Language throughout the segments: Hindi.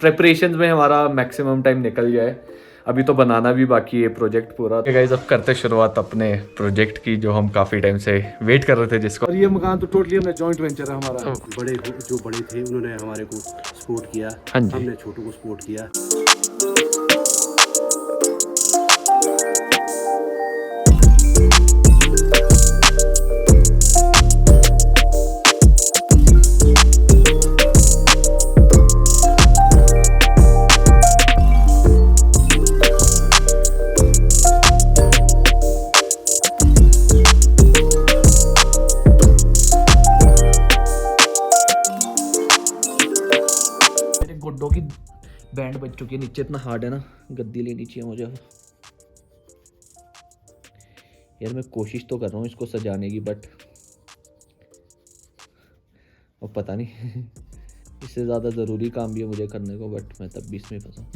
प्रेपरेशन में हमारा मैक्सिमम टाइम निकल गया है। अभी तो बनाना भी बाकी है प्रोजेक्ट पूरा। गाइस अब करते शुरुआत अपने प्रोजेक्ट की, जो हम काफ़ी टाइम से वेट कर रहे थे जिसको। और ये मकान तो टोटली हमने जॉइंट वेंचर है हमारा। बड़े जो बड़े थे उन्होंने हमारे को सपोर्ट किया, हाँ जी। हमने छोटों को सपोर्ट किया। गुड्डों की बैंड बज चुकी है, नीचे इतना हार्ड है ना, गद्दी लेनी चाहिए मुझे। यार मैं कोशिश तो कर रहा हूँ इसको सजाने की, बट अब पता नहीं इससे ज़्यादा ज़रूरी काम भी है मुझे करने को, बट मैं तब भी इसमें फंसा।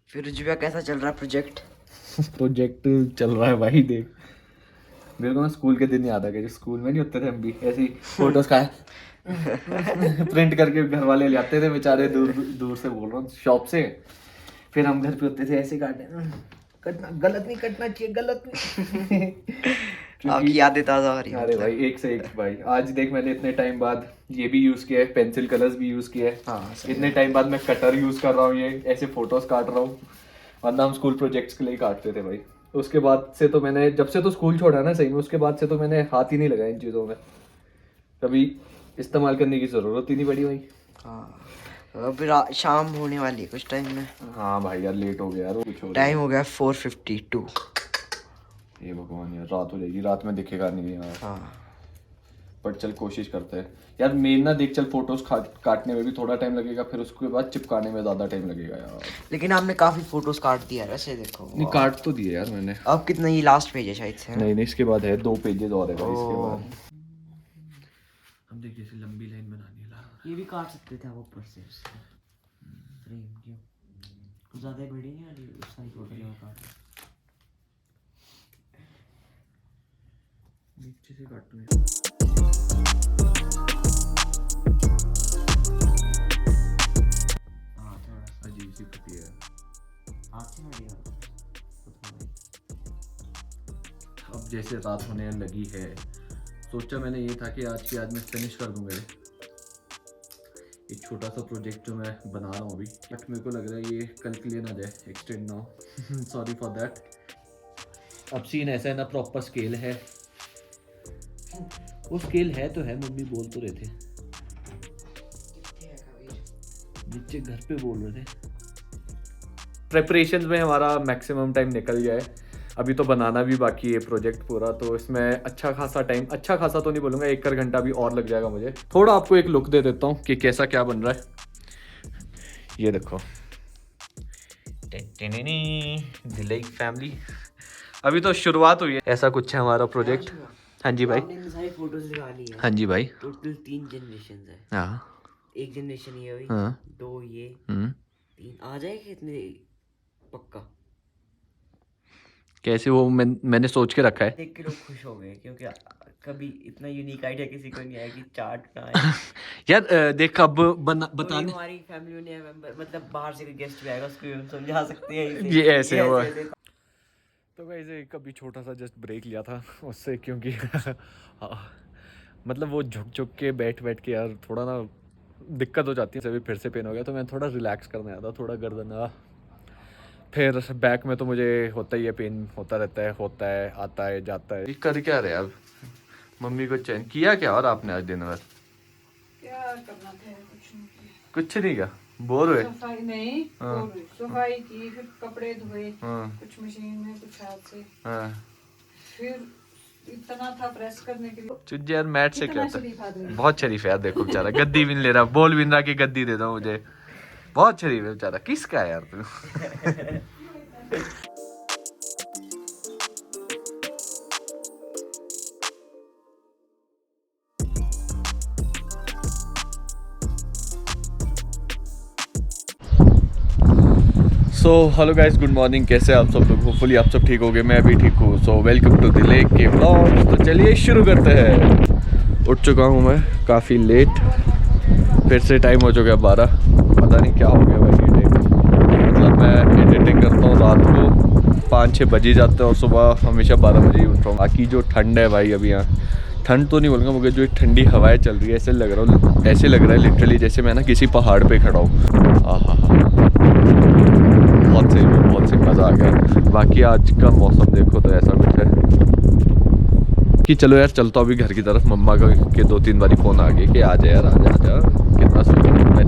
फिर रुजविया कैसा चल रहा है प्रोजेक्ट? प्रोजेक्ट चल रहा है भाई, देख मेरे को ना स्कूल के दिन याद आ गए। जो स्कूल में नहीं होते थे हम भी ऐसे ही फोटोज का प्रिंट करके घर वाले ले आते थे बेचारे, दूर दूर से बोल रहा हूँ शॉप से। फिर हम घर पे होते थे ऐसे काटने, कटना गलत नहीं, कटना चाहिए गलत नहीं। आपकी यादें ताज़ा हो रही है। अरे भाई एक से एक भाई, आज देख मैंने इतने टाइम बाद ये भी यूज किया है, पेंसिल कलर्स भी यूज किया है। हाँ, इतने टाइम बाद मैं कटर यूज कर रहा हूँ, ये ऐसे फोटोज काट रहा हूँ, वरना हम स्कूल प्रोजेक्ट्स के लिए ही काटते थे भाई। उसके बाद से तो मैंने, जब से तो स्कूल छोड़ा ना सही में, उसके बाद से तो मैंने हाथ ही नहीं लगाया इन चीज़ों में, कभी इस्तेमाल करने की ज़रूरत ही नहीं पड़ी भाई। हाँ, अभी शाम होने वाली है कुछ टाइम में। हाँ भाई यार लेट हो गया यार, कुछ हो टाइम हो गया 4:52। ये भगवान यार, रात हो जाएगी, रात में दिखेगा नहीं यार। हाँ, पर चल कोशिश करते हैं यार। मेन ना देख, चल फोटोज काटने में भी थोड़ा टाइम लगेगा, फिर उसके बाद चिपकाने में ज़्यादा टाइम लगेगा यार। लेकिन आपने काफी फोटोज काट दिया है वैसे, देखो। नहीं काट तो दिए यार मैंने। अब कितना, ये लास्ट पेज है शायद से? नहीं नहीं, इसके बाद है 2 पेजेस और है भाई इसके ओह। बाद। हम देखिए ऐसे लंबी लाइन बनानी है। ये भी काट सकते थे आप ऊपर से फ्रेम क्यों? कुछ ज्यादा बड़ी नहीं आ रही उस साइड को काट। नीचे से काटूं हाँ, थोड़ा अजीब सी कटी है। हाथ से ना दिया तो थोड़ा। अब जैसे रात होने लगी है, सोचा मैंने ये था कि आज मैं फिनिश कर दूंगा एक छोटा सा प्रोजेक्ट जो मैं बना रहा हूँ अभी, बट मेरे को लग रहा है ये कल के लिए ना जाए, एक्सटेंड ना हो। Sorry for that. अब सीन ऐसा है ना, प्रॉपर स्केल है, वो स्केल है तो है, मम्मी बोल तो रहे थे नीचे घर पे बोल रहे थे। प्रेपरेशन में हमारा मैक्सिमम टाइम निकल गया है, अभी तो बनाना भी बाकी है प्रोजेक्ट पूरा, तो इसमें अच्छा खासा टाइम, अच्छा खासा तो नहीं बोलूँगा, 1 घंटा भी और लग जाएगा मुझे। थोड़ा आपको एक लुक दे देता हूँ कि कैसा क्या बन रहा है। ये देखो, दिलेक फैमिली, अभी तो शुरुआत हुई है। ऐसा कुछ है हमारा प्रोजेक्ट। हाँ जी भाई। आपने सारी फोटोज लगा ली है। हाँ जी भाई। टोटल 3 जनरेशन है। हाँ। एक जनरेशन ये हुई, हाँ। 2 ये, 3 आ जाएगा इतने पक्का। कैसे वो मैंने सोच के रखा है। देख के लोग खुश हो गए क्योंकि कभी इतना यूनिक आइडिया किसी को नहीं आया कि चार्ट बनाए। यार देख अब बताने, हमारी फैमिली में मेंबर, मतलब बाहर से कोई गेस्ट भी आएगा उसको हम समझा सकते हैं ये ऐसे हुआ। तो वैसे कभी छोटा सा जस्ट ब्रेक लिया था उससे, क्योंकि मतलब वो झुक के बैठ के यार थोड़ा ना दिक्कत हो जाती है। सभी फिर से पेन हो गया, तो मैं थोड़ा रिलैक्स करने आया था, थोड़ा गर्दन फिर बैक में तो मुझे होता ही है, पेन होता रहता है, आता है जाता है। कर क्या रहे अब, मम्मी को चैन किया क्या और आपने आज दिन भर? क्या करना था, कुछ नहीं किया, बोर हुए? सफाई नहीं, सफाई की, फिर कपड़े धोए, कुछ मशीन में कुछ हाथ से, फिर इतना था प्रेस करने के लिए। चुज यार मैट से क्या था, शरीफ आदमी। बहुत शरीफ है यार, देखो बेचारा गद्दी भी नहीं ले रहा, बोल भी नहीं रहा कि गद्दी दे दो मुझे, बहुत शरीफ है बेचारा। किसका है यार तू? So hello guys, good morning. कैसे आप सब लोग? होपफुली आप सब ठीक होगे, मैं भी ठीक हूँ। So welcome to the lake के व्लॉग्स। तो चलिए शुरू करते हैं। उठ चुका हूँ मैं काफ़ी लेट, फिर से टाइम हो चुका है 12। पता नहीं क्या हो गया भाई ये टाइम। मतलब मैं एडिटिंग करता हूँ रात को 5-6 बज ही जाते हैं और सुबह हमेशा 12 बजे ही उठ रहा हूँ। बाकी जो ठंड है भाई अभी यहाँ, ठंड तो नहीं बोलूँगा, मगर जो ठंडी हवाएं चल रही है ऐसे लग रहा है लिटरली जैसे मैं ना किसी पहाड़ पे खड़ा हूँ। आहा, बहुत सही मज़ा आ गया। बाकी आज का मौसम देखो तो ऐसा कुछ है कि चलो यार चलता हूँ अभी घर की तरफ। मम्मा के 2-3 बारी फ़ोन आ गए कि आ जा यार, आ जा। कितना सोचा मैं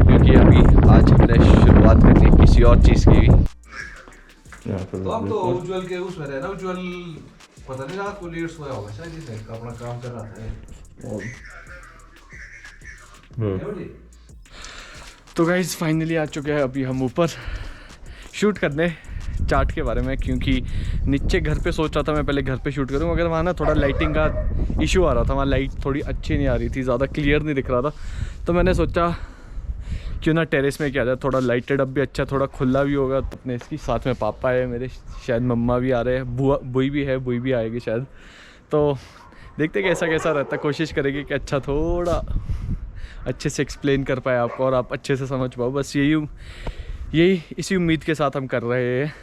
क्योंकि अभी आज हमने शुरुआत करनी है किसी और चीज़ की। तो अब तो उज्जवल के उसमें रहे ना, उज्जवल पता नहीं रात को लेट सोया होगा शायद, इसने अपना काम कर रहा था। तो गाइज़ फाइनली आ चुके हैं अभी हम ऊपर शूट करने चार्ट के बारे में, क्योंकि नीचे घर पे सोच रहा था मैं पहले घर पे शूट करूँ, मगर वहाँ ना थोड़ा लाइटिंग का इशू आ रहा था। वहाँ लाइट थोड़ी अच्छी नहीं आ रही थी, ज़्यादा क्लियर नहीं दिख रहा था। तो मैंने सोचा क्यों ना टेरेस में किया जाए, थोड़ा लाइटेड अप भी अच्छा, थोड़ा खुला भी होगा। तो अपने इसकी साथ में पापा है मेरे, शायद मम्मा भी आ रहे हैं, बुई भी है, बुई भी आएगी शायद। तो देखते कैसा रहता, कोशिश करेंगे कि अच्छा थोड़ा अच्छे से एक्सप्लेन कर पाए आपको और आप अच्छे से समझ पाओ। बस यही इसी उम्मीद के साथ हम कर रहे हैं।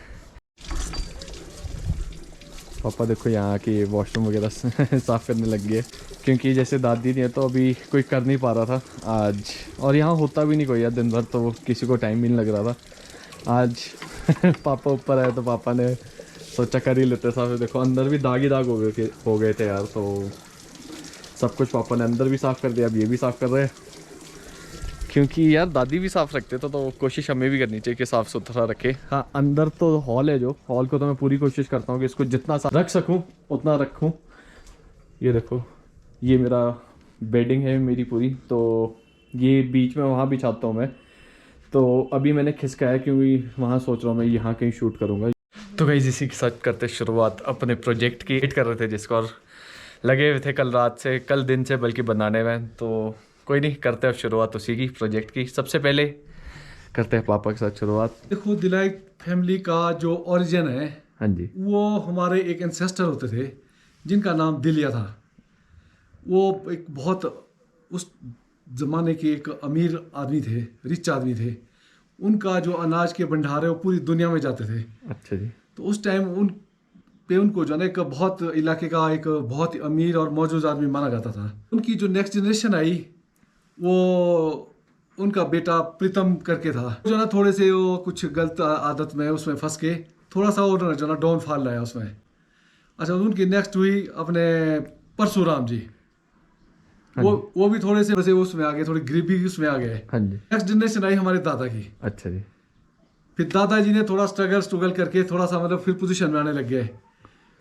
पापा देखो यहाँ की वॉशरूम वगैरह साफ़ करने लग गए, क्योंकि जैसे दादी नहीं है तो अभी कोई कर नहीं पा रहा था आज, और यहाँ होता भी नहीं कोई यार दिन भर, तो किसी को टाइम भी नहीं लग रहा था आज। पापा ऊपर आए तो पापा ने सोचा कर ही लेते साफ। देखो अंदर भी दाग हो गए थे यार, तो सब कुछ पापा ने अंदर भी साफ़ कर दिया, अब ये भी साफ़ कर रहे हैं, क्योंकि यार दादी भी साफ़ रखते तो कोशिश हमें भी करनी चाहिए कि साफ़ सुथरा रखे। हाँ अंदर तो हॉल है, जो हॉल को तो मैं पूरी कोशिश करता हूँ कि इसको जितना रख सकूँ उतना रखूँ। ये देखो ये मेरा बेडिंग है मेरी पूरी, तो ये बीच में वहाँ बिछाता हूँ मैं। तो अभी मैंने खिसकाया क्योंकि वहाँ सोच रहा हूँ मैं यहाँ कहीं शूट करूँगा। तो गाइस इसी के साथ करते शुरुआत अपने प्रोजेक्ट की। एडिट कर रहे थे जिसको, और लगे हुए थे कल दिन से बल्कि बनाने में। तो कोई नहीं, करते हैं अब शुरुआत उसी की प्रोजेक्ट की। सबसे पहले करते हैं पापा के साथ शुरुआत। देखो दिलाइक फैमिली का जो ओरिजिन है, हाँ जी, वो हमारे एक एंसेस्टर होते थे जिनका नाम दिलिया था। वो एक बहुत उस ज़माने के एक अमीर आदमी थे, रिच आदमी थे। उनका जो अनाज के भंडार है वो पूरी दुनिया में जाते थे। अच्छा जी। तो उस टाइम उनको जो है एक बहुत इलाके का एक बहुत ही अमीर और मौजूद आदमी माना जाता था। उनकी जो नेक्स्ट जनरेशन आई, वो उनका बेटा प्रीतम करके था, जो ना थोड़े से वो कुछ गलत आदत में उसमें फंस के थोड़ा सा उन्होंने जो ना डाउनफॉल लाया उसमें। अच्छा, उनकी नेक्स्ट हुई अपने परशुराम जी। वो भी थोड़े से वैसे उसमें आ गए, थोड़ी गरीबी उसमें आ गए। हाँ जी। नेक्स्ट जनरेशन आई हमारे दादा की। अच्छा जी। फिर दादाजी ने थोड़ा स्ट्रगल करके थोड़ा सा मतलब फिर पोजीशन में आने लग गए।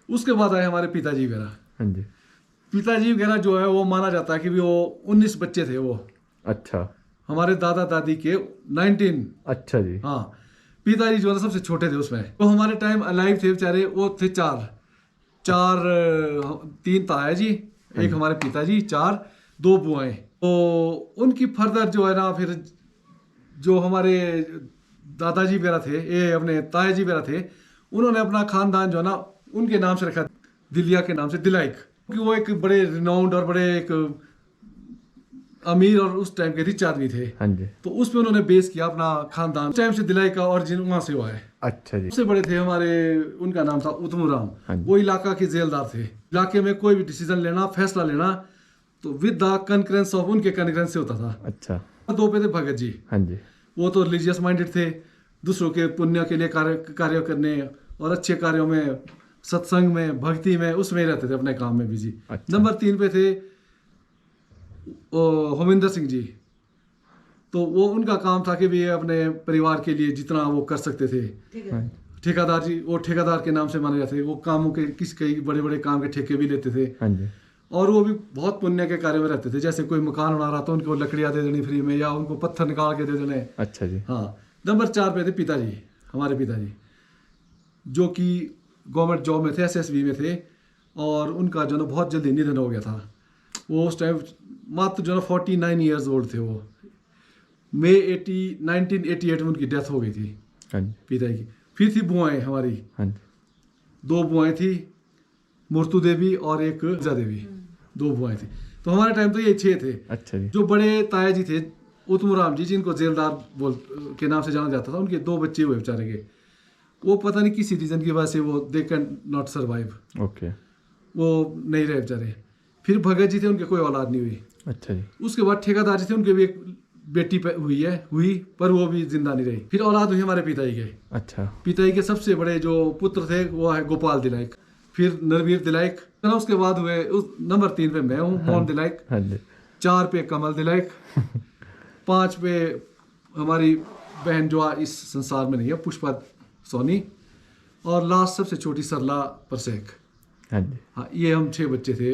उसके बाद आए हमारे पिताजी वगैरह। हाँ जी। पिताजी वगैरह जो है वो माना जाता है कि भी वो 19 बच्चे थे वो। अच्छा। हमारे दादा दादी के 19। अच्छा जी। हाँ, पिताजी जो है सबसे छोटे थे उसमें। वो हमारे टाइम अलाइव थे बेचारे, वो थे चार 3 ताया जी, एक हमारे पिताजी, 4 2 बुआएं। तो उनकी फर्दर जो है ना, फिर जो हमारे दादाजी वगैरह थे, ये अपने ताया जी वगैरह थे, उन्होंने अपना खानदान जो है ना उनके नाम से रखा, दिलिया के नाम से, दिलाइक। क्योंकि वो एक बड़े रिनाउंड और बड़े एक अमीर और उस टाइम के रिच आदमी थे। हाँ जी। तो उस पे उन्होंने बेस किया अपना खानदान। उस टाइम से दिलाइक का ओरिजिन वहाँ से हुआ है। अच्छा जी। सबसे बड़े थे हमारे, उनका नाम था उतमुराम। वो इलाका के जेलदार थे। इलाके में कोई भी डिसीजन लेना, फैसला लेना, तो विद द कनकरेंस ऑफ, उनके कनकरेंस से होता था। अच्छा। 2 पे थे भगत जी। हाँ जी। वो तो रिलीजियस माइंडेड थे, दूसरों के पुण्य के लिए कार्य करने और अच्छे कार्यों में, सत्संग में, भक्ति में, उसमें रहते थे, अपने काम में बिजी। अच्छा। नंबर 3 पे थे होमिंदर सिंह जी। तो वो उनका काम था कि भी अपने परिवार के लिए जितना वो कर सकते थे। ठेकेदार जी, वो ठेकेदार के नाम से माने जाते थे। वो कामों के कई बड़े बड़े काम के ठेके भी लेते थे। हाँ जी। और वो भी बहुत पुण्य के कार्य में रहते थे। जैसे कोई मकान बना रहा था, उनको लकड़ियाँ दे देनी फ्री में, या उनको पत्थर निकाल के दे देने। अच्छा जी। हाँ। नंबर 4 पे थे पिताजी, हमारे पिताजी, जो कि गवर्नमेंट जॉब में थे, SSB में थे, और उनका जो ना बहुत जल्दी निधन हो गया था। वो उस टाइम मात्र जो ना 49 ईयर्स ओल्ड थे। वो मई 1988 में उनकी डेथ हो गई थी। हाँ जी पिताजी की। फिर थी बुआएं हमारी, हाँ जी 2 बुआएं थी, मूर्तु देवी और एक जा देवी, 2 बुआएं थी। तो हमारे टाइम तो ये 6 थे। अच्छा जी जो बड़े ताया जी थे उत्तम राम जी, जिनको जेलदार बोल के नाम से जाना जाता था, उनके 2 बच्चे हुए बेचारे के। वो पता नहीं किसी रीजन की वजह से वो they can not survive, okay वो नहीं रहे बेचारे। फिर भगत जी थे, उनके कोई औलाद नहीं हुई। अच्छा जी उसके बाद ठेकेदार जी थे, उनके भी एक बेटी हुई पर वो भी जिंदा नहीं रही। फिर औलाद हुई हमारे पिताजी के। अच्छा पिताजी के सबसे बड़े जो पुत्र थे वो है गोपाल दिलाइक, फिर नरवीर दिलाइक, उसके बाद हुए उस नंबर 3 पे मैं हूँ, मोहन दिलाइक, हाँ जी 4 पे कमल दिलाइक, 5 पे हमारी बहन जो इस संसार में नहीं है, पुष्पा सोनी, और लास्ट सबसे छोटी सरला परसेक। हाँ जी। हाँ, ये हम 6 बच्चे थे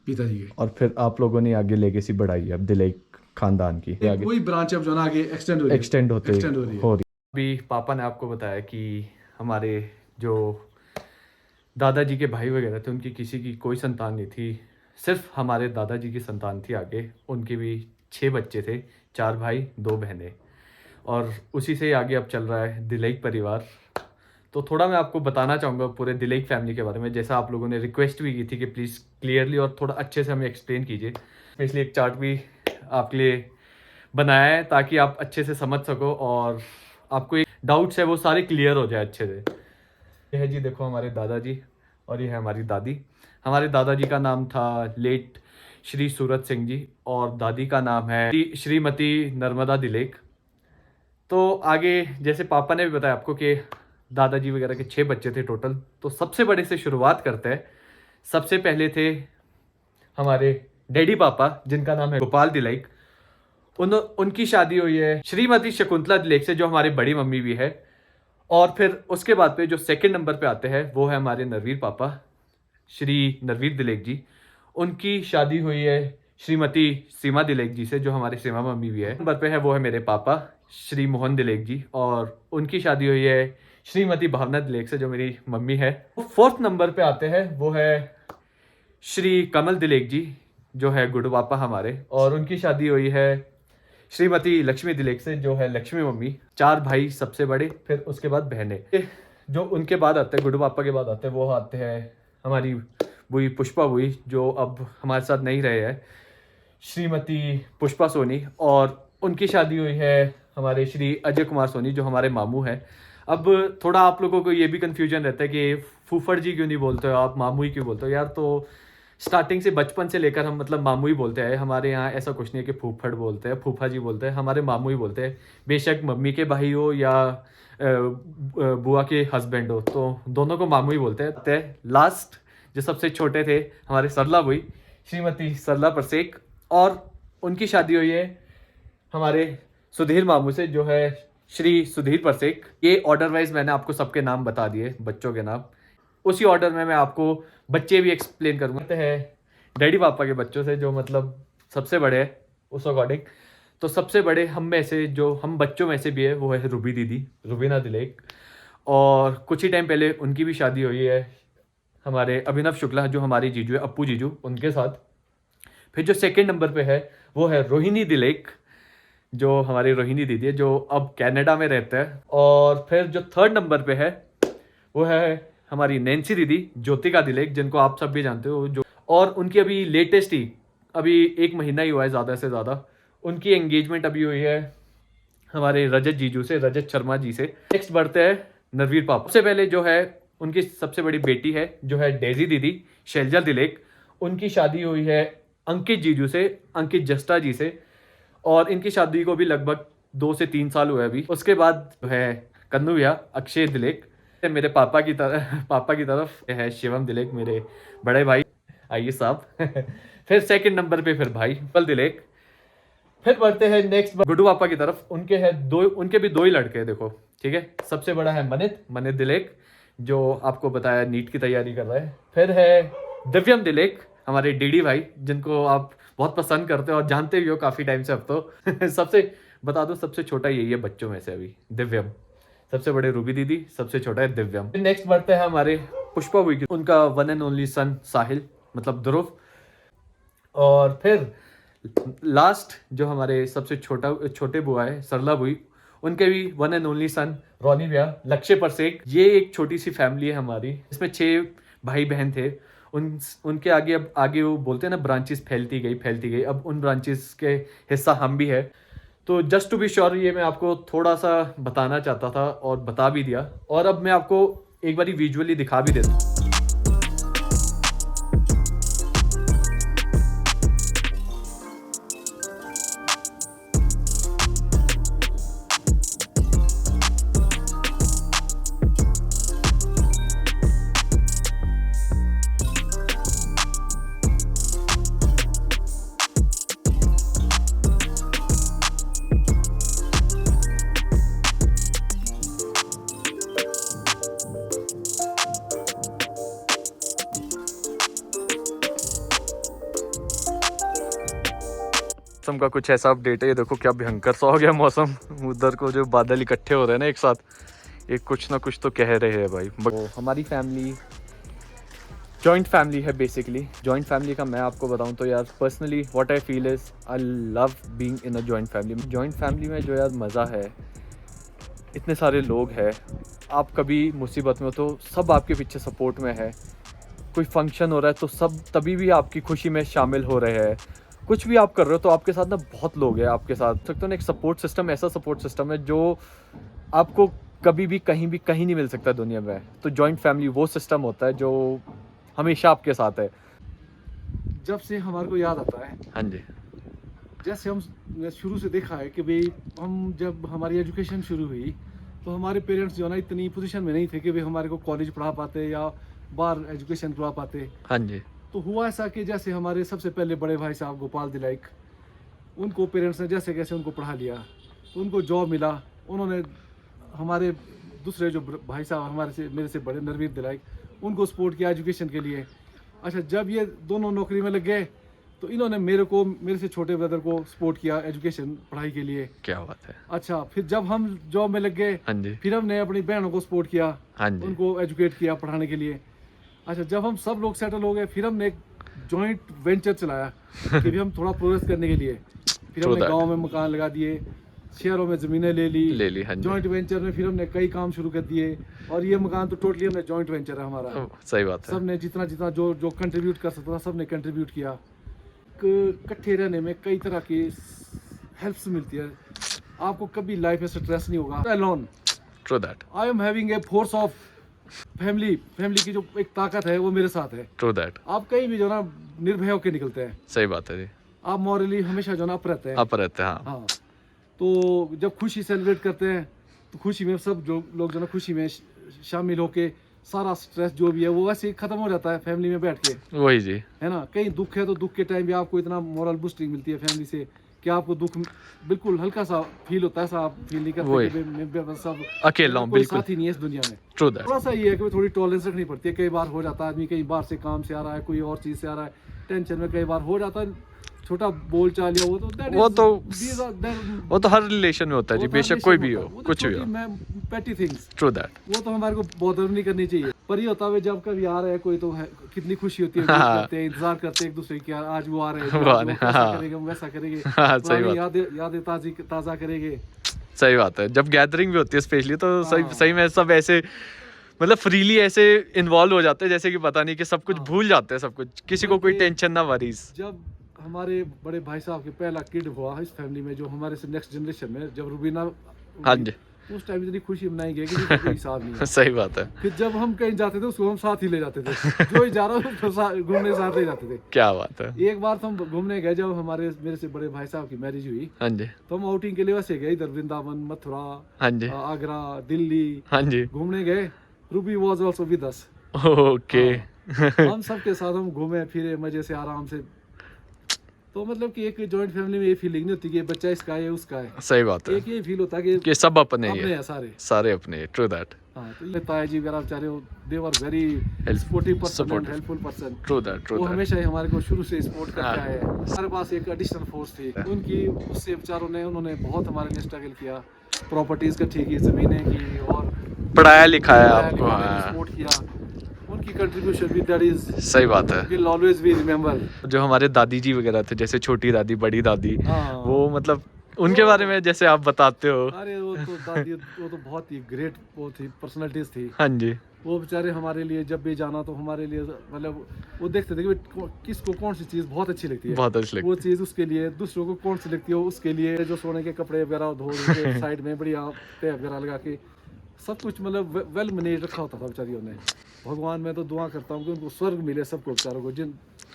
पिताजी के। और फिर आप लोगों ने आगे लेगेसी बढ़ाई है अब दिलेक खानदान की, आगे वही ब्रांच अब जो ना आगे एक्सटेंड हो रही है, एक्सटेंड हो रही है। हो रही। अभी पापा ने आपको बताया कि हमारे जो दादाजी के भाई वगैरह थे उनकी किसी की कोई संतान नहीं थी, सिर्फ हमारे दादाजी की संतान थी आगे। उनके भी 6 बच्चे थे, 4 भाई 2 बहनें, और उसी से ही आगे अब चल रहा है दिलेक परिवार। तो थोड़ा मैं आपको बताना चाहूँगा पूरे दिलेक फैमिली के बारे में, जैसा आप लोगों ने रिक्वेस्ट भी की थी कि प्लीज़ क्लियरली और थोड़ा अच्छे से हमें एक्सप्लेन कीजिए। इसलिए एक चार्ट भी आपके लिए बनाया है ताकि आप अच्छे से समझ सको और आपको एक डाउट्स है वो सारे क्लियर हो जाए अच्छे से। ये है जी, देखो हमारे दादाजी और ये है हमारी दादी। हमारे दादाजी का नाम था लेट श्री सूरत सिंह जी और दादी का नाम है श्रीमती नर्मदा दिलेक। तो आगे जैसे पापा ने भी बताया आपको कि दादाजी वगैरह के 6 बच्चे थे टोटल। तो सबसे बड़े से शुरुआत करते हैं। सबसे पहले थे हमारे डैडी पापा, जिनका नाम है गोपाल दिलाइक। उनकी शादी हुई है श्रीमती शकुंतला दिलेक से, जो हमारी बड़ी मम्मी भी है। और फिर उसके बाद पे जो सेकंड नंबर पे आते हैं वो है हमारे नरवीर पापा, श्री नरवीर दिलेक जी। उनकी शादी हुई है श्रीमती सीमा दिलेक जी से, जो हमारी सीमा मम्मी भी है। नंबर पे है वो है मेरे पापा श्री मोहन दिलेक जी, और उनकी शादी हुई है श्रीमती भावना दिलेक से, जो मेरी मम्मी है। 4th नंबर पे आते हैं वो है श्री कमल दिलेक जी, जो है गुडू पापा हमारे, और उनकी शादी हुई है श्रीमती लक्ष्मी दिलेक से, जो है लक्ष्मी मम्मी। 4 भाई सबसे बड़े, फिर उसके बाद बहनें। जो उनके बाद आते हैं, गुडू पापा के बाद आते हैं, वो आते हैं हमारी बुई पुष्पा बुई, जो अब हमारे साथ नहीं रहे हैं, श्रीमती पुष्पा सोनी। और उनकी शादी हुई है हमारे श्री अजय कुमार सोनी, जो हमारे मामू हैं। अब थोड़ा आप लोगों को ये भी कन्फ्यूजन रहता है कि फूफड़ जी क्यों नहीं बोलते हो आप, मामू ही क्यों बोलते हो यार। तो स्टार्टिंग से बचपन से लेकर हम मतलब मामू ही बोलते हैं। हमारे यहाँ ऐसा कुछ नहीं है कि फूफड़ बोलते हैं, फूफा जी बोलते हैं, हमारे मामू ही बोलते हैं। बेशक मम्मी के भाई हो या बुआ के हस्बैंड हो, तो दोनों को मामू ही बोलते हैं। लास्ट जो सबसे छोटे थे हमारे सरला बुई, श्रीमती सरला परसेक, और उनकी शादी हुई है हमारे सुधीर मामू से, जो है श्री सुधीर परसेक। ये ऑर्डर वाइज मैंने आपको सबके नाम बता दिए, बच्चों के नाम। उसी ऑर्डर में मैं आपको बच्चे भी एक्सप्लेन करूँगा। है डैडी पापा के बच्चों से, जो मतलब सबसे बड़े हैं उस अकॉर्डिंग। तो सबसे बड़े हम में से, जो हम बच्चों में से भी है, वो है रूबी दीदी, रुबीना दिलेक। और कुछ ही टाइम पहले उनकी भी शादी हुई है हमारे अभिनव शुक्ला, जो हमारी जीजू है, अप्पू जीजू, उनके साथ। फिर जो सेकंड नंबर पे है वो है रोहिणी दिलेक, जो हमारी रोहिणी दीदी है, जो अब कनाडा में रहते हैं। और फिर जो 3rd नंबर पे है वो है हमारी नैन्सी दीदी, ज्योतिका दिलेक, जिनको आप सब भी जानते हो। जो और उनकी अभी लेटेस्ट ही अभी 1 महीना ही हुआ है ज़्यादा से ज़्यादा, उनकी एंगेजमेंट अभी हुई है हमारे रजत जीजू से, रजत शर्मा जी से। नेक्स्ट बढ़ते हैं नरवीर पापा। सबसे पहले जो है उनकी सबसे बड़ी बेटी है, जो है डेजी दीदी, शैलजा दिलेक। उनकी शादी हुई है अंकित जीजू से, अंकित जस्टा जी से, और इनकी शादी को भी लगभग 2 से 3 साल हुए अभी। उसके बाद जो है कन्नू भैया अक्षय दिलेक। मेरे पापा की तरफ है शिवम दिलेक, मेरे बड़े भाई आइए साहब। फिर सेकंड नंबर पे फिर भाई पल दिलेक। फिर बढ़ते हैं नेक्स्ट गुड्डू पापा की तरफ। उनके भी 2 ही लड़के हैं, देखो ठीक है। सबसे बड़ा है मनित दिलेक, जो आपको बताया नीट की तैयारी कर रहा है। फिर है दिव्यम दिलेक, हमारे डीडी भाई, जिनको आप बहुत पसंद करते हो और जानते भी हो काफ़ी टाइम से अब तो। सबसे बता दो, सबसे छोटा यही है बच्चों में से अभी, दिव्यम। सबसे बड़े रूबी दीदी, सबसे छोटा है दिव्यम। नेक्स्ट बढ़ते हैं हमारे पुष्पा बुई की, उनका 1 and only सन साहिल, मतलब ध्रुव। और फिर लास्ट जो हमारे सबसे छोटे बुआ है सरला बुई, उनके भी 1 and only सन रोनी भैया, लक्ष्य परसेक। ये एक छोटी सी फैमिली है हमारी, इसमें 6 भाई बहन थे। उनके आगे अब आगे वो बोलते हैं ना, ब्रांचेस फैलती गई। अब उन ब्रांचेस के हिस्सा हम भी है। तो जस्ट टू बी श्योर ये मैं आपको थोड़ा सा बताना चाहता था और बता भी दिया। और अब मैं आपको एक बारी विजुअली दिखा भी देता हूँ। मौसम का कुछ ऐसा अपडेट है। ये देखो क्या भयंकर सा हो गया मौसम। उधर को जो बादल इकट्ठे हो रहे हैं ना एक साथ, ये कुछ ना कुछ तो कह रहे हैं भाई। तो हमारी फैमिली जॉइंट फैमिली है बेसिकली। जॉइंट फैमिली का मैं आपको बताऊं तो यार personally what I feel is I love being in a joint family. Joint family में जो यार मज़ा है, इतने सारे लोग हैं, आप कभी मुसीबत में हो तो सब आपके पीछे सपोर्ट में है। कोई फंक्शन हो रहा है तो सब तभी भी आपकी खुशी में शामिल हो रहे हैं। कुछ भी आप कर रहे हो तो आपके साथ ना बहुत लोग हैं आपके साथ। सकते हो ना, एक सपोर्ट सिस्टम, ऐसा सपोर्ट सिस्टम है जो आपको कभी भी कहीं नहीं मिल सकता दुनिया में। तो जॉइंट फैमिली वो सिस्टम होता है जो हमेशा आपके साथ है। जब से हमारे को याद आता है, हाँ जी, जैसे हम शुरू से देखा है कि भाई हम जब हमारी एजुकेशन शुरू हुई तो हमारे पेरेंट्स जो है ना इतनी पोजीशन में नहीं थे कि भाई हमारे को कॉलेज पढ़ा पाते या बाहर एजुकेशन करवा पाते। हाँ जी। तो हुआ ऐसा कि जैसे हमारे सबसे पहले बड़े भाई साहब गोपाल दिलाइक, उनको पेरेंट्स ने जैसे कैसे उनको पढ़ा लिया, तो उनको जॉब मिला। उन्होंने हमारे दूसरे जो भाई साहब हमारे से मेरे से बड़े नरवीर दिलाइक, उनको सपोर्ट किया एजुकेशन के लिए। अच्छा, जब ये दोनों नौकरी में लग गए तो इन्होंने मेरे से छोटे ब्रदर को सपोर्ट किया एजुकेशन पढ़ाई के लिए। क्या बात है। अच्छा, फिर जब हम जॉब में लग गए, हाँ जी, फिर हमने अपनी बहनों को सपोर्ट किया, हाँ जी, उनको एजुकेट किया पढ़ाने के लिए। अच्छा, जब हम सब लोग सेटल हो गए, फिर हमने एक जॉइंट वेंचर चलाया कि भी हम थोड़ा प्रोग्रेस करने के लिए। फिर हमने गांव में मकान लगा दिए, शहरों में ज़मीनें ले ली। हाँ जी। जॉइंट वेंचर में फिर हमने कई काम शुरू कर दिए और ये मकान तो टोटली हमने जॉइंट वेंचर है हमारा। सही बात है। सबने जितना जो कंट्रीब्यूट कर सकता था सबने कंट्रीब्यूट किया। इकट्ठे रहने में कई तरह की हेल्प्स मिलती है। आपको कभी लाइफ में स्ट्रेस नहीं होगा। Alone, true that. I am having a force of family की जो एक ताकत है वो मेरे साथ है। True that. आप कहीं भी जो ना निर्भय होकर निकलते हैं। सही बात है जी। आप मॉरली हमेशा जो ना अप रहते हैं। आप रहते हैं, हाँ। हाँ, तो जब खुशी सेलिब्रेट करते हैं तो खुशी में सब जो लोग जो ना खुशी में शामिल होके सारा स्ट्रेस जो भी है वो वैसे ही खत्म हो जाता है फैमिली में बैठ के। वही जी, है ना। कहीं दुख है तो दुख के टाइम भी आपको इतना मोरल बूस्टिंग मिलती है फैमिली से कि आपको दुख बिल्कुल हल्का सा फील होता है। ऐसा आप फील नहीं करते कि मैं सब अकेला हूं, कोई बिल्कुल साथी नहीं है इस दुनिया में। True that. थोड़ा सा ये है कि थोड़ी टॉलरेंस रखनी पड़ती है। कई बार हो जाता है आदमी कहीं बाहर से काम से आ रहा है, कोई और चीज़ से आ रहा है, टेंशन में कई बार हो जाता है छोटा बोल चाल या वो तो हर रिलेशन में होता है जी, बेशक कोई भी हो, कुछ भी हो। Petty things, true that. वो तो हमारे को बॉदर नहीं करनी चाहिए। पर ये होता है जब कभी आ रहा है कोई तो है, कितनी खुशी होती है, करते हैं, इंतजार करते हैं एक दूसरे की, आज वो आ रहे हैं, वैसा करेंगे, सही बात। यादें ताज़ा करेंगे। सही बात है। जब गैदरिंग भी होती है स्पेशली तो सही में सब ऐसे मतलब फ्रीली ऐसे इन्वॉल्व हो जाते हैं जैसे कि पता नहीं कि सब कुछ भूल जाते हैं, सब कुछ, किसी को कोई टेंशन ना वरीज। जब हमारे बड़े भाई साहब के पहला किड हुआ इस फैमिली में, जो हमारे से नेक्स्ट जनरेशन में, जब रुबीना, हाँ जी, उस टाइम इतनी खुशी मनाई गई कि जिसका कोई हिसाब नहीं है। सही बात है। फिर जब हम कहीं जाते थे उसको हम साथ ही ले जाते थे, जो ही जा रहा है उसको घूमने साथ ले जाते थे। क्या बात है। एक बार तो हम घूमने गए जब मेरे से बड़े भाई साहब की मैरिज हुई। हाँ जी, तो हम आउटिंग के लिए वैसे गए, इधर वृंदावन, मथुरा, हाँ जी, आगरा, दिल्ली, हाँ जी, घूमने गए। Ruby was also with us. Okay. हम सबके साथ हम घूमे फिरे मजे से आराम से। तो मतलब कि एक जॉइंट फैमिली में ये फीलिंग नहीं होती कि बच्चा इसका है उसका है। सही बात है। एक ये फील होता है कि सब अपने ही है, है, सारे सारे अपने। True that. हाँ, तो ये ताया जी वगैरह बेचारे they were very supportive helpful person. True that. वो हमेशा ही हमारे को शुरू से सपोर्ट करते आए हैं। हमारे पास एक एडिशनल फोर्स थी उनकी, उससे बेचारों ने उन्होंने बहुत हमारे लिए स्ट्रगल किया, प्रॉपर्टीज का ठीक है, जमीनें की, और पढ़ाया लिखाया आपको, सपोर्ट किया। उनकी कंट्रीब्यूशन भी दैट इज, सही बात है, विल ऑलवेज बी रिमेंबर। जो हमारे दादी जी वगैरह थे, जैसे छोटी दादी, बड़ी दादी, वो मतलब उनके बारे में जैसे आप बताते हो। अरे वो तो दादी वो तो बहुत ही ग्रेट वो थी, पर्सनालिटीज थी हाँ जी। वो बेचारे। हमारे लिए जब भी जाना तो हमारे लिए मतलब वो देखते थे कि किसको कौन सी चीज़ बहुत अच्छी लगती है, बहुत अच्छी लगती वो चीज़ उसके लिए, दूसरों को कौन सी लगती है उसके लिए। जो सोने के कपड़े वगैरह धो के साइड में बढ़िया टेप वगैरह लगा के सब कुछ मतलब वेल मैनेज रखा होता था बेचारियों ने। भगवान मैं तो दुआ करता हूँ कि उनको स्वर्ग मिले सबको बेचारों को, जिन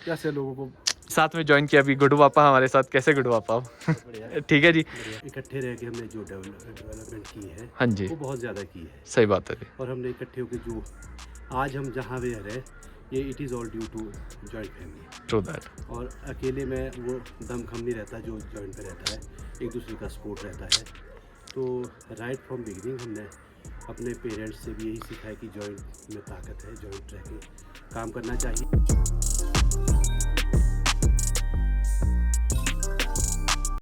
ऐसे लोगों को साथ में ज्वाइन किया अभी गुड्डू पापा हमारे साथ। कैसे गुड्डू पापा आप? ठीक है जी। इकट्ठे रह के हमने जो डेवलपमेंट की है हाँ जी, वो बहुत ज़्यादा की है। सही बात है जी। और हमने इकट्ठे होकर जो आज हम जहाँ भी रहे ये it is all due to joint family. True that. और अकेले में वो दमखम नहीं रहता जो जॉइंट पे रहता है, एक दूसरे का सपोर्ट रहता है। तो राइट फ्रॉम बिगिनिंग हमने अपने पेरेंट्स से भी यही सीखा है कि जॉइंट में ताकत है, जॉइंट रह के काम करना चाहिए।